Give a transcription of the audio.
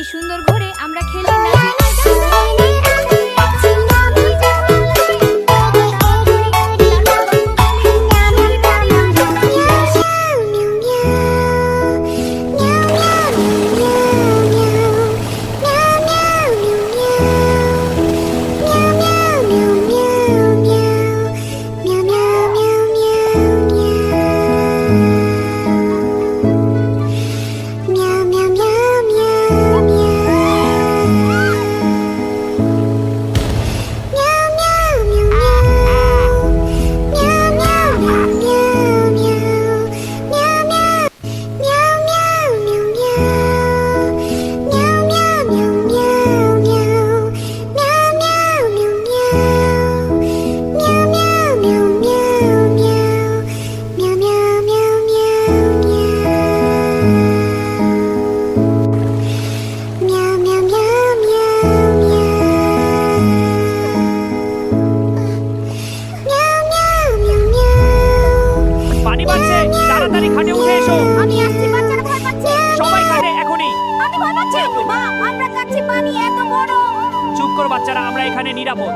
এই সুন্দর ঘরে আমরা খেলি নাচি। তাড়াতাড়ি খাটে উঠে এসো। আমি আসছি, বাচ্চারা ভয় পাচ্ছে। সবাই খাটে এখনই। আমি ভয় পাচ্ছি। মা, আমরা কাচ্ছি, পানি এত বড়। চুপ করো বাচ্চারা, আমরা এখানে নিরাপদ।